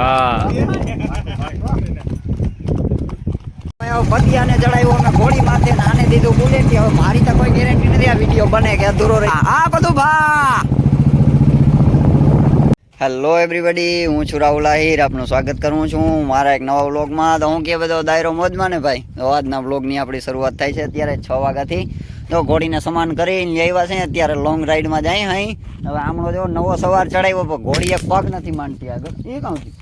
હા પતિયાને ચડાવ્યો અમે ઘોડી માથે આને દીધું બુલેટ. હવે મારી તો કોઈ ગેરંટી નથી આ વિડીયો બને કે અધૂરો રહે. આ બધું ભા હેલો એવરીબડી, હું છું રાહુલ આહિર. આપનું સ્વાગત કરું છું મારા એક નવા વ્લોગમાં. તો હું કે બધો દાયરો મોજમાં ને ભાઈ. તો આજના વ્લોગની આપણી શરૂઆત થાય છે અત્યારે 6 વાગ્યાથી. તો ઘોડીને સમાન કરીને આવ્યા છે અત્યારે લોંગ રાઈડમાં જાય અહીં. હવે આમનો જો નવો સવાર ચડાવ્યો પણ ઘોડી એક પગ નથી માનતી આગળ. એ કહું છું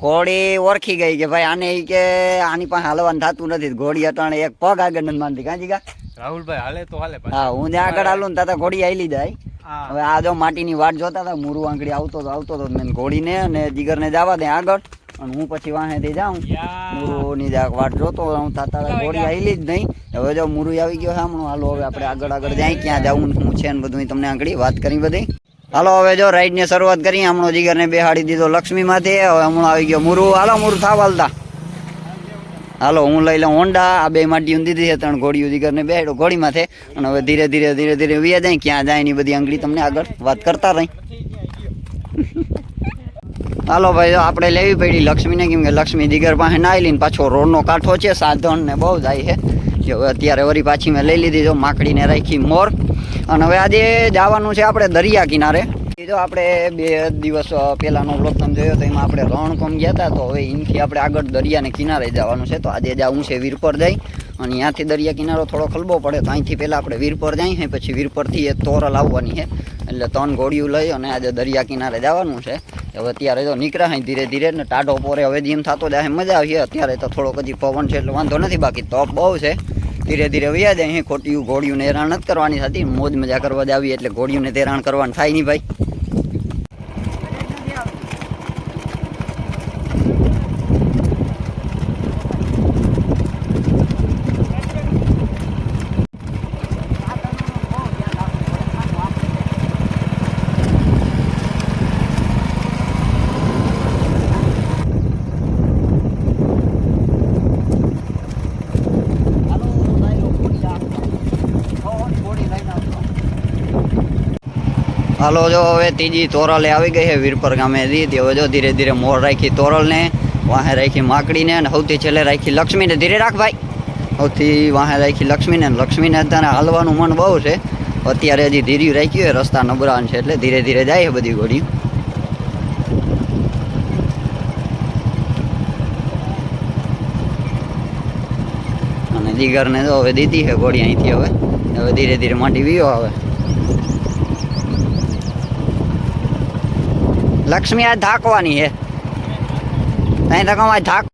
ઘોડી ઓળખી ગઈ કે ભાઈ આને કે આની પાસે હાલવાનું થતું નથી. ઘોડી અટાણે એક પગ આગળ નથી માનતી. કાંજી કા રાહુલભાઈ હાલે તો હાલે. હા, હું ત્યાં આગળ હાલું ને ત્યાં ઘોડી આવેલી જાય. હવે આ જો માટીની વાટ જોતા હતા, મુરુ આંગળી આવતો હતો મેં ઘોડીને અને જીગરને જવા દે આગળ અને હું પછી વાહેથી જાઉં. મુરુની વાટ જોતો હું થતા ઘોડી આવેલી જ નહીં. હવે જો મુરુ આવી ગયો છે હમણાં. હાલો હવે આપણે આગળ જાય, ક્યાં જવું હું છે ને બધું તમને આંગળી વાત કરી બધી. હાલો હવે જો રાઈડની શરૂઆત કરી. હમણાં જીગરને બેહાડી દીધો લક્ષ્મીમાંથી. હવે હમણાં આવી ગયો મુરુ. હાલો મુરુ થાવ હાલતા. હાલો હું લઈ લઉં હોન્ડા. આ બે માટી દીધી છે, 3 ઘોડીઓ જીગરને બેહાડ્યો ઘોડી માથે. અને હવે ધીરે ધીરે વ્યા જાય, ક્યાં જાય ની બધી આંગળી તમને આગળ વાત કરતા રહી. હાલો ભાઈ આપણે લેવી પડી લક્ષ્મીને, કેમ કે લક્ષ્મી જીગર પાસે ના આવેલી ને પાછો રોડનો કાંઠો છે, સાધન ને બહુ જાય છે. હવે અત્યારે વળી પાછી મેં લઈ લીધી. જો માકડીને રાખી મોર. અને હવે આજે જવાનું છે આપણે દરિયા કિનારે. જો આપણે 2 દિવસ પહેલાનો બ્લોગ તમે જોયો તો એમાં આપણે રણકોમ ગયા હતા. તો હવે અહીંથી આપણે આગળ દરિયાને કિનારે જવાનું છે. તો આજે જવું છે વીરપર જઈ અને ત્યાંથી દરિયા કિનારો થોડો ખલબો પડે. તો અહીંથી પહેલાં આપણે વીરપર જઈએ, પછી વીરપરથી એ તોરલ આવવાની છે. એટલે 3 ઘોડીયું લઈ અને આજે દરિયા કિનારે જવાનું છે. હવે અત્યારે તો નીકળ્યા ધીરે ધીરે ને ટાઢો પોરે હવે જેમ થતો જાય મજા આવી. અત્યારે તો થોડોક હજી પવન છે એટલે વાંધો નથી, બાકી તપ બહુ છે. ધીરે ધીરે વ્યા જાય. અહીં ખોટિયું ઘોડીઓને હેરાન નથી કરવાની થતી, મોજ મજા કરવા જ આવી એટલે ઘોડીઓને હેરાન કરવાનું થાય નહીં ભાઈ. હાલો જો હવે ત્રીજી તોરલે આવી ગઈ છે વીરપર ગામેથી. હવે જો ધીરે ધીરે મોર રાખી તોરલને, વાહે રાખી માકડીને અને સૌથી છેલ્લે રાખી લક્ષ્મીને. ધીરે રાખ ભાઈ. સૌથી વાહે રાખી લક્ષ્મીને. લક્ષ્મીને અત્યારે હાલવાનું મન બહુ છે. અત્યારે હજી ધીર્યું રાખ્યું હોય, રસ્તા નબળા છે એટલે ધીરે ધીરે જાય છે બધી ઘોડી. અને જીગરને તો હવે દીધી છે ઘોડી અહીંથી. હવે ધીરે ધીરે માટી વીયો આવે. લક્ષ્મી આ ધાકવાની છે ત્યાં તક ધાક.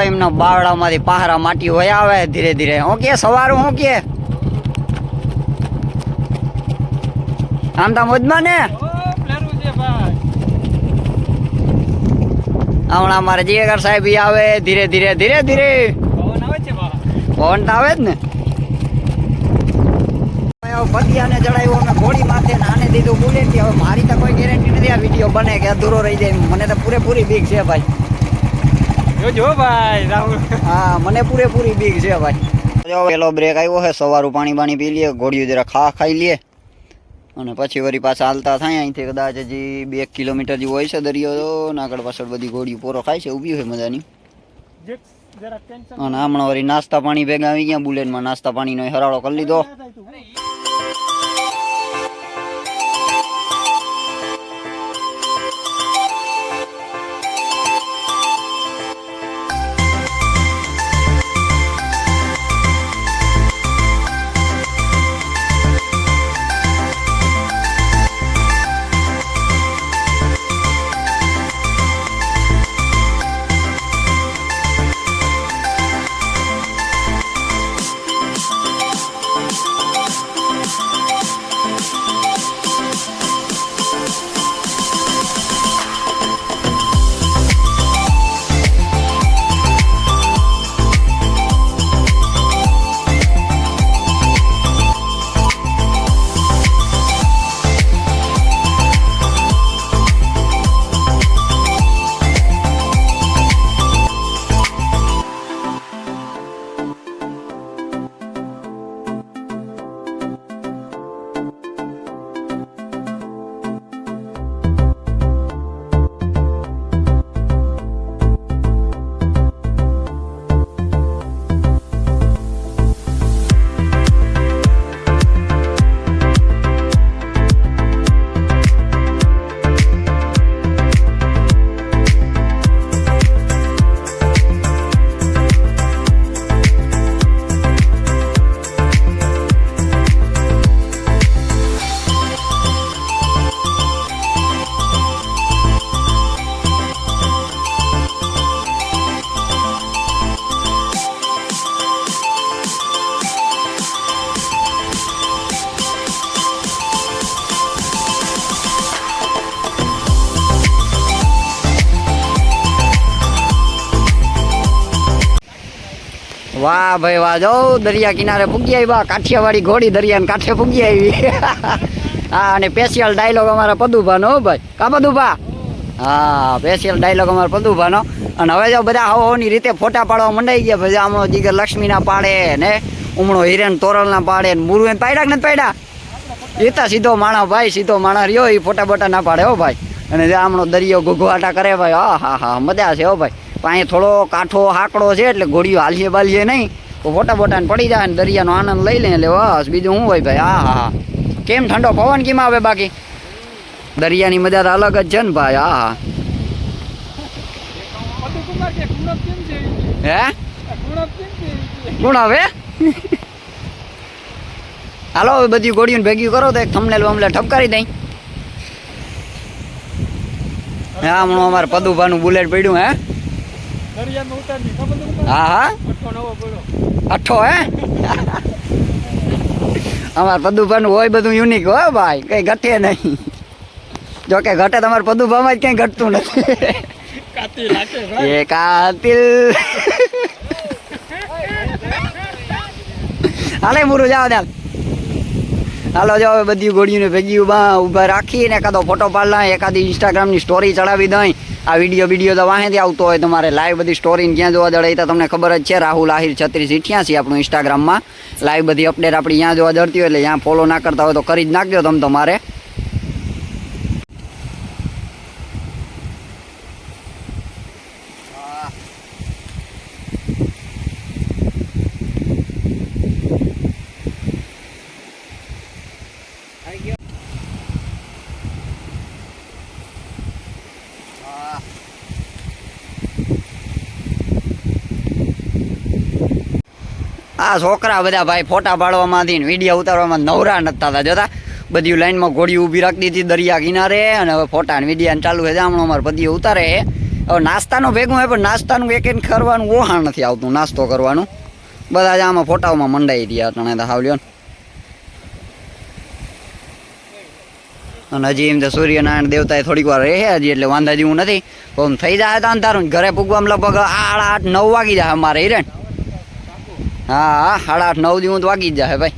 એમનો બાવડામાંથી પહારા માટી હોય આવે ધીરે ધીરે. હું કે સવારું હું કે આમ તો મોજમાં ને. હમણાં અમારે જીગર સાહેબ આવે ધીરે ધીરે પવન તો આવે જ ને. પતિયાને ચડાવ્યો અમે ઘોડી માથે આને દીધું બુલેટ. હવે મારી તો કોઈ ગેરંટી નથી આ વિડીયો બને કે અધૂરો રહી જાય. મને તો પૂરેપૂરી બીક છે ભાઈ. જો ભાઈ રાહુલ, હા મને પૂરેપૂરી બીક છે ભાઈ. જો પેલો બ્રેક આવ્યો છે, સવારું પાણી પી લઈએ, ઘોડીઓ જરા ખાઈ લઈએ અને પછી વળી પાછા હાલતા થાય. અહીંથી કદાચ હજી 2 કિલોમીટર જેવું હોય છે દરિયો. આગળ પાછળ બધી ઘોડીઓ પોરો ખાય છે, ઊભી હોય મજાની. અને હમણાં વળી નાસ્તા પાણી ભેગા આવી ગયા. બુલેટમાં નાસ્તા પાણીનો હરાળો કરી લીધો. વાહ ભાઈ વાહ, જો દરિયા કિનારે પૂગી આવ્યા, કાઠિયાવાડી ઘોડી દરિયાને કાંઠે પૂગી આવી. હા, અને સ્પેશિયલ ડાયલોગ અમારા પદુભાનો હો ભાઈ, કા પદુભા? હા, સ્પેશિયલ ડાયલોગ અમારા પદુભાનો. અને હવે જો બધા હવની રીતે ફોટા પાડવા મંડાઈ ગયા. પછી આમણો જીગર લક્ષ્મીના પાડે ને ઉમણો હિરેન તોરલના પાડે ને મુરુએન પાડ્યા કે નથી પાડ્યા? એ તો સીધો માણા ભાઈ, સીધો માણા રહ્યો, એ ફોટા બોટા ના પાડે હો ભાઈ. અને જે આમણો દરિયો ઘોઘવાટા કરે ભાઈ, હા હા હા, મજા છે હો ભાઈ. પાસે થોડો કાંઠો હાકડો છે એટલે ઘોડીઓ હાલીએ બાલીએ નહીં તો ફોટા બોટાને પડી જાય ને દરિયાનો આનંદ લઈ લે એટલે બસ બીજું શું હોય ભાઈ. હા હા હા, કેમ ઠંડો પવન કેમ આવે? બાકી દરિયાની મજા તો અલગ જ છે ને ભાઈ. હા હા. હે કોણ આવે? હાલો હવે બધી ગોળીઓને ભેગી કરો તો એક થંબનેલ બમલે ઠપકારી દઈ. હા, હમણાં અમારે પદુભાનું બુલેટ પડ્યું. હે હા હા, 8 હે અમારે પદુભાનું હોય બધું યુનિક હોય ભાઈ, કઈ ઘટે નહીં. જો કે ઘટે તમારે પદુભામાં જ કઈ ઘટતું નથી. એ કાતિલ હાલે મૂરું જાવ ચાલ. હાલો જો હવે બધી ગોળીઓને ભેગી ઊભા રાખીને એકાદો ફોટો પાડલા, એકાદી ઇન્સ્ટાગ્રામની સ્ટોરી ચડાવી દઈ. આ વિડીયો તો વાહેથી આવતો હોય તમારે લાઈવ બધી સ્ટોરીને ક્યાં જોવા દડે તો તમને ખબર જ છે. રાહુલ આહિર 3688 આપણું ઇન્સ્ટાગ્રામમાં લાઈવ બધી અપડેટ આપણી ત્યાં જોવા દડતી હોય એટલે ત્યાં ફોલો ના કરતા હોય તો કરી જ નાખજો તમે તમારે. આ છોકરા બધા ભાઈ ફોટા પાડવામાંથી વિડીયો ઉતારવામાં નવરા નથી થતા. જોતા બધી લાઈનમાં ઘોડી ઊભી રાખી દીધી દરિયા કિનારે અને હવે ફોટા ને વિડીયો ચાલુ છે. હમણાં અમારે બધી ઉતારે. હવે નાસ્તાનું ભેગું હોય પણ નાસ્તાનું એક કરવાનું ઓહાણ નથી આવતું, નાસ્તો કરવાનું. બધા જ આમાં ફોટાઓમાં મંડાઈ રહ્યા તણે તો હાવલ્યો ને. અને હજી એમ તો સૂર્યનારાયણ દેવતાએ થોડીક વાર રહે હજી એટલે વાંધા જેવું નથી. પણ થઈ જાય તો અંધારું ઘરે પૂગવામાં લગભગ 8:30 9 વાગી જાય અમારે હિરેન. હા 8:30 9 જેવું તો વાગી જ જાય ભાઈ.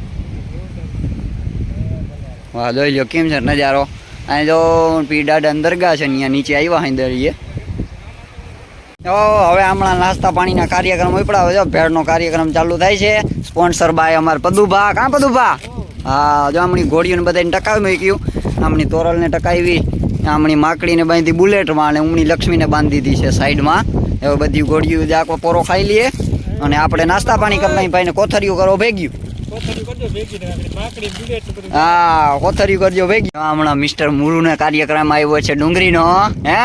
વાહ જોઈ લો કેમ છે નજારો. અહીં જો પીડાડા દરગાહ છે, અહીંયા નીચે આવ્યા અહીં દરિયે. હવે હમણાં નાસ્તા પાણીના કાર્યક્રમ ઉપડાવે છે. ભેળનો કાર્યક્રમ ચાલુ થાય છે. સ્પોન્સર બાય અમારે પદુભા. કાં પદુભા? હા, જો હમણી ઘોડીઓને બધાને ટકાવી મૂક્યું. આમની તોરલને ટકાવી, આમણી માકડીને બાંધી બુલેટમાં અને ઉમણી લક્ષ્મીને બાંધી દીધી છે સાઈડમાં. હવે બધી ઘોડીઓ આખો પોરો ખાઈ લઈએ અને આપણે નાસ્તા પાણી કરી લઈએ. ભાઈને કોથરીઓ કરો ભેગ્યું. હા, કોથરીઓ કરજો ભેગી. હમણાં મિસ્ટર મુરુનો કાર્યક્રમ આવ્યો છે ડુંગળીનો. હે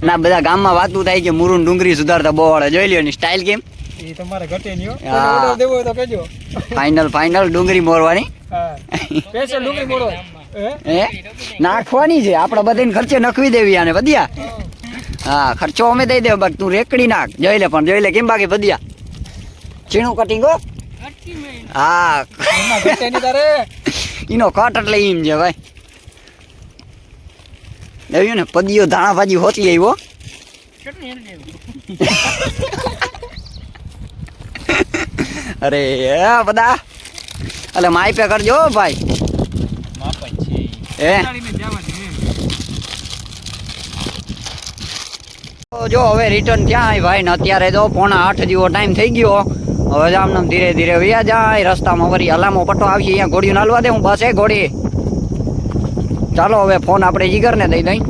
ના બધા ગામમાં વાતું થાય કે મુરુ ડુંગળી સુધારતા બહુ વાળે. જોઈ લ્યો ની સ્ટાઇલ કેમ. ફાઇનલ ડુંગળી મોરવાની. નાખવાની છે આપણે બધાને ખર્ચે નખવી દેવી આને વધ્યા. હા, ખર્ચો અમે દઈ દે, બાકી તું રેકડી નાખ. જોઈ લે પણ જોઈ લે કેમ બાકી વધ્યા. ચીણું કટિંગ હો. હા એનો કટ એટલે એમ છે ભાઈ. જોયું ને પદીઓ ધાણા ભાજી હોતી આવ્યો. અરે બધા એટલે માઈપે કરજો ભાઈ. જો હવે રિટર્ન થયા ભાઈ ને અત્યારે જો 7:45 જેવો ટાઈમ થઈ ગયો. હવે આમ ધીરે ધીરે વયા જાય. રસ્તામાં વળી હલામો પટ્ટો આવશે, અહીંયા ઘોડીઓ નાલવા દે. હું બસ એ ઘોડી. ચાલો હવે ફોન આપણે જીગરને દઈ દઈ.